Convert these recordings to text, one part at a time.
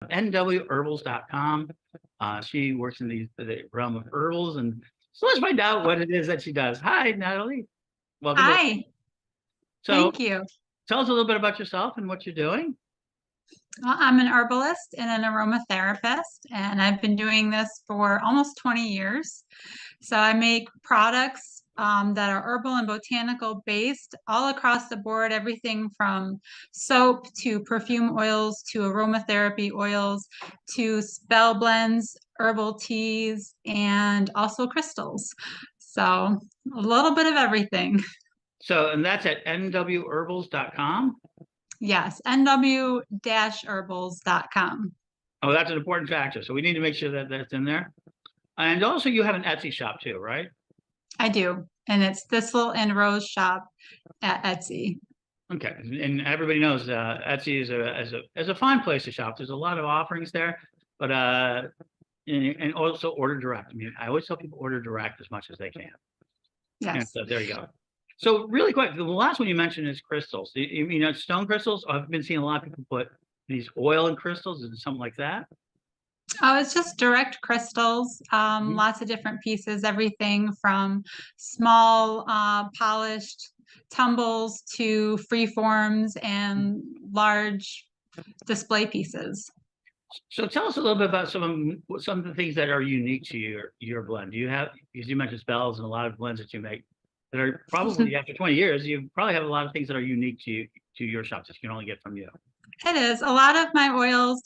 nwherbals.com. She works in the realm of herbals, and so let's find out what it is that she does. Hi, Natalie. Welcome to. Hi, So, thank you. tell us a little bit about yourself and what you're doing. Well, I'm an herbalist and an aromatherapist, and I've been doing this for almost 20 years. So I make products that are herbal and botanical based all across the board, everything from soap to perfume oils to aromatherapy oils to spell blends, herbal teas, and also crystals. So a little bit of everything. So, and that's at nwherbals.com. Yes, nw-herbals.com. Oh, that's an important factor. So we need to make sure that that's in there. And also, you have an Etsy shop too, right? I do. And it's Thistle and Rose Shop at Etsy. Okay, and everybody knows Etsy is a fine place to shop. There's a lot of offerings there, but and also order direct. I mean, I always tell people order direct as much as they can. And Yes. so there you go. So really quick, the last one you mentioned is crystals. You know, stone crystals. I've been seeing a lot of people put these oil in crystals. Is it something like that? Oh, it's just direct crystals, Mhm. lots of different pieces, everything from small polished tumbles to free forms and large display pieces. So tell us a little bit about some of the things that are unique to your blend. Do you have, because you mentioned spells and a lot of blends that you make that are probably after 20 years, you probably have a lot of things that are unique to you, to your shop that you can only get from you. It is. A lot of my oils,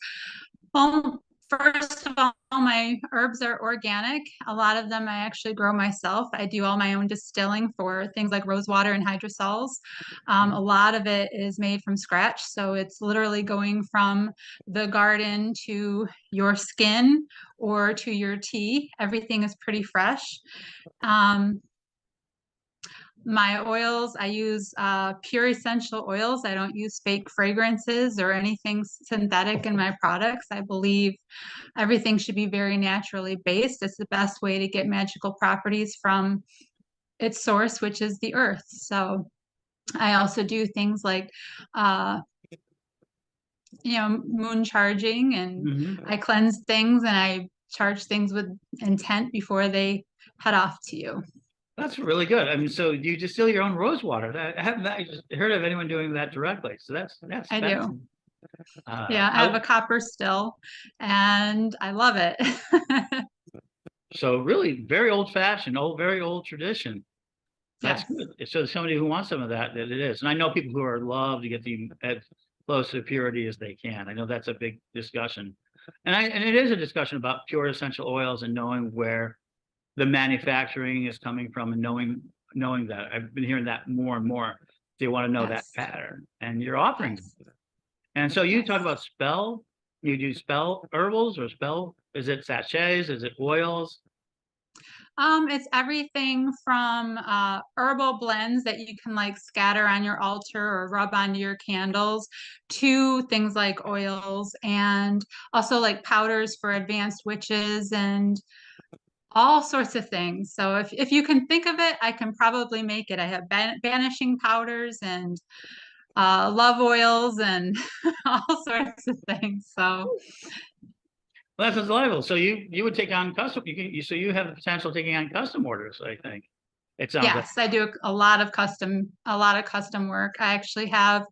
well, first of all, my herbs are organic. A lot of them I actually grow myself. I do all my own distilling for things like rose water and hydrosols. A lot of it is made from scratch. So it's literally going from the garden to your skin or to your tea. Everything is pretty fresh. Um, my oils, I use pure essential oils. I don't use fake fragrances or anything synthetic in my products. I believe everything should be very naturally based. It's the best way to get magical properties from its source, which is the earth. So I also do things like, uh, moon charging, and Mhm. I cleanse things and I charge things with intent before they head off to you. That's really good. I mean, so you distill your own rose water. I haven't just heard of anyone doing that directly. So I that's do. Yeah, I have a copper still and I love it. so really very old fashioned, very old tradition. That's Yes, good. So somebody who wants some of that, that it is. And I know people who are love to get the as close to purity as they can. I know that's a big discussion. And it is a discussion about pure essential oils and knowing where the manufacturing is coming from and knowing that. I've been hearing that more and more. They want to know that yes, pattern. And you're offering. yes, And so you talk yes. about spell, you do spell herbals or spell, is it sachets? Is it oils? It's everything from herbal blends that you can like scatter on your altar or rub onto your candles to things like oils and also like powders for advanced witches and all sorts of things. So if you can think of it, I can probably make it. I have banishing powders and love oils and all sorts of things. So Well, that's delightful. So you would take on custom. So you have the potential of taking on custom orders. I think it sounds like. yes, I do a lot of custom work. I actually have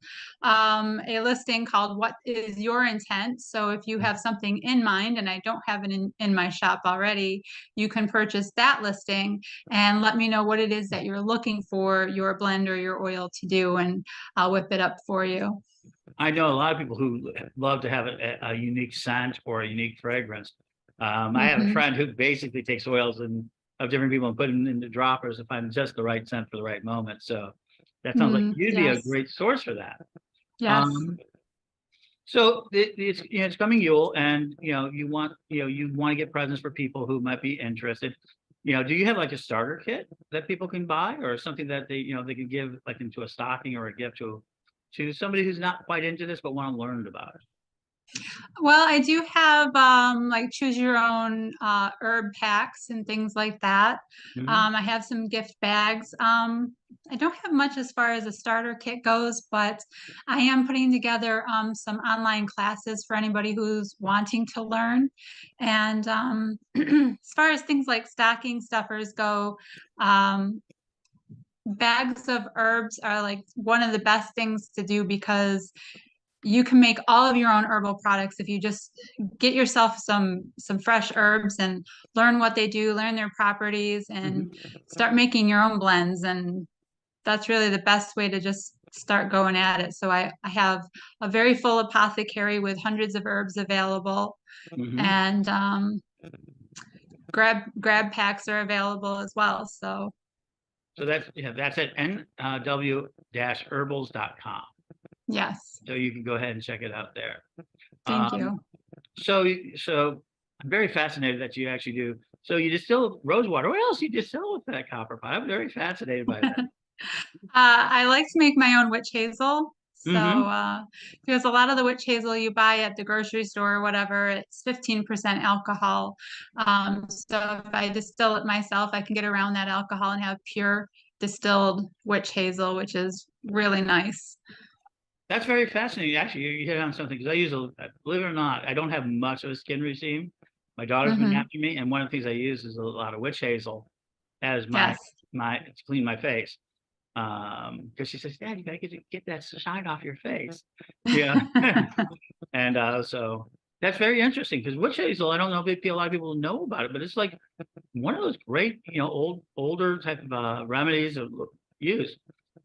a listing called "What is your intent?" So if you have something in mind, and I don't have it in my shop already, you can purchase that listing and let me know what it is that you're looking for your blend or your oil to do, and I'll whip it up for you. I know a lot of people who love to have a unique scent or a unique fragrance. I have a Hmm. friend who basically takes oils and of different people and put them into droppers to find just the right scent for the right moment. So that sounds like Mm, you'd be a yes, great source for that. yes. Um, so it's it's coming YUle, and you want to get presents for people who might be interested. Do you have like a starter kit that people can buy, or something that they can give like into a stocking or a gift to somebody who's not quite into this but want to learn about it? Well, I do have like choose your own herb packs and things like that. Mhm. I have some gift bags. I don't have much as far as a starter kit goes, but I am putting together some online classes for anybody who's wanting to learn. And as far as things like stocking stuffers go, um, bags of herbs are like one of the best things to do because you can make all of your own herbal products if you just get yourself some fresh herbs and learn what they do, learn their properties, and Mhm. start making your own blends. And that's really the best way to just start going at it. So I have a very full apothecary with hundreds of herbs available, Mhm. and grab packs are available as well. So So that's at nw-herbals.com. yes, So you can go ahead and check it out there. thank Um, you. so I'm very fascinated that you actually do. So you distill rose water. What else you distill with that copper pot? I'm very fascinated by that. I like to make my own witch hazel. So, Mm-hmm. because a lot of the witch hazel you buy at the grocery store or whatever, it's 15% alcohol. So if I distill it myself, I can get around that alcohol and have pure distilled witch hazel, which is really nice. That's very fascinating. Actually, you hit on something because I use believe it or not, I don't have much of a skin regime. My daughter's been Hmm. after me, and one of the things I use is a lot of witch hazel as Yes. my to clean my face. Because she says, Dad, you gotta get that shine off your face. Yeah. And so that's very interesting because witch hazel, I don't know if a lot of people know about it, but it's like one of those great, older type of remedies of use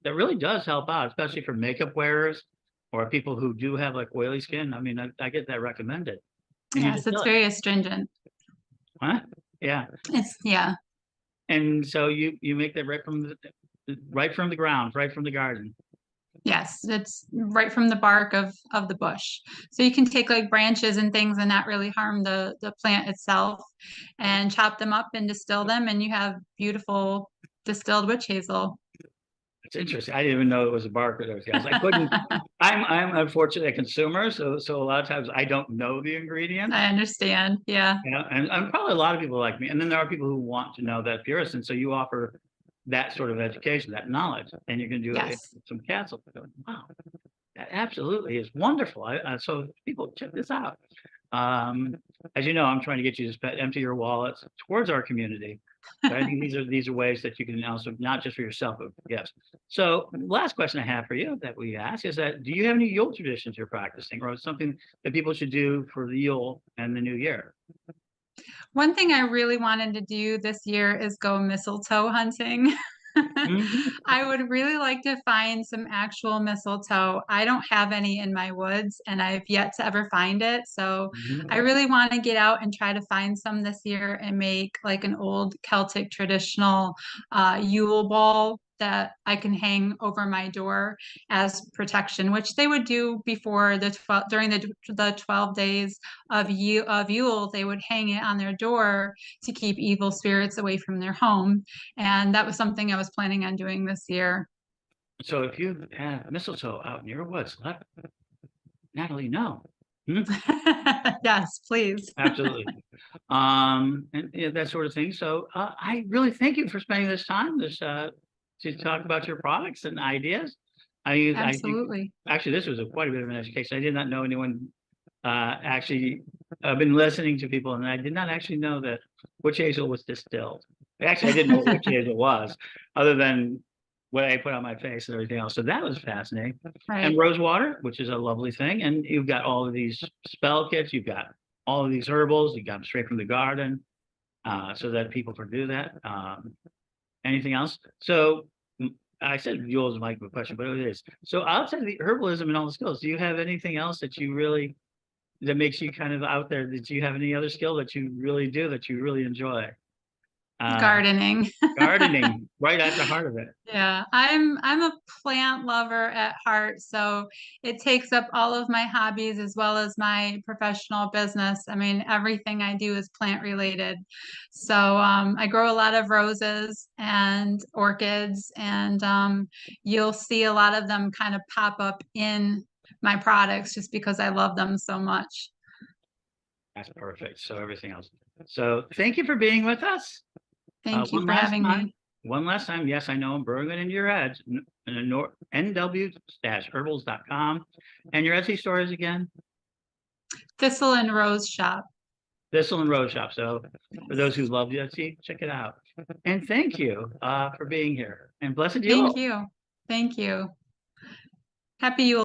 that really does help out, especially for makeup wearers or people who do have like oily skin. I mean, I get that recommended. And you Yes, just it's do it, very astringent. huh? Yeah. Yeah. And so you make that right from the ground, right from the garden. Yes, it's right from the bark of the bush. So you can take like branches and things and not really harm the plant itself and chop them up and distill them and you have beautiful distilled witch hazel. It's interesting. I didn't even know it was a bark or everything else. I couldn't. I I'm unfortunately a consumer, so a lot of times I don't know the ingredients. understand. Yeah. And probably a lot of people like me. And then there are people who want to know that purist, and so you offer that sort of education, that knowledge, and you can do it Yes. with some castle. Wow, that absolutely is wonderful. So people check this out. Um, as you know, I'm trying to get you to empty your wallets towards our community. But I think these are ways that you can also not just for yourself, but for guests. So last question I have for you that we ask is that do you have any Yule traditions you're practicing, or something that people should do for the Yule and the new year? One thing I really wanted to do this year is go mistletoe hunting. Mhm. I would really like to find some actual mistletoe. I don't have any in my woods and I've yet to ever find it. So I Mhm. really want to get out and try to find some this year and make like an old Celtic traditional Yule ball that I can hang over my door as protection, which they would do before the 12 during the 12 days of Yule. They would hang it on their door to keep evil spirits away from their home. And that was something I was planning on doing this year. So if you have mistletoe out in your woods, let Natalie know. Hmm? Yes, please. Absolutely. And yeah, that sort of thing. So I really thank you for spending this time to talk about your products and ideas. I think Absolutely. actually this was quite a bit of an education. I did not know anyone actually. I've been listening to people, and I did not actually know that witch hazel was distilled. Actually, I didn't know what witch hazel was, other than what I put on my face and everything else. So that was fascinating. And Right. rose water, which is a lovely thing. And you've got all of these spell kits. You've got all of these herbals. You got them straight from the garden, so that people can do that. Anything else? So I said yours might be a question, but it is. So outside of the herbalism and all the skills, do you have anything else that you really that makes you kind of out there? Did you have any other skill that you really do that you really enjoy? Uh, Gardening. Gardening, right at the heart of it. Yeah, I'm a plant lover at heart, so it takes up all of my hobbies as well as my professional business. I mean, everything I do is plant related. So I grow a lot of roses and orchids, and you'll see a lot of them kind of pop up in my products just because I love them so much. That's perfect. So everything else. So thank you for being with us. Thank you One for last having time. me. One last time. Yes, I know I'm brewing it into your heads. nw-herbals.com. And your Etsy store is again? Thistle and Rose Shop. Thistle and Rose Shop. So for those who love Etsy, check it out. And thank you for being here. And blessed Thank Yule. you. Thank you. Happy Yule.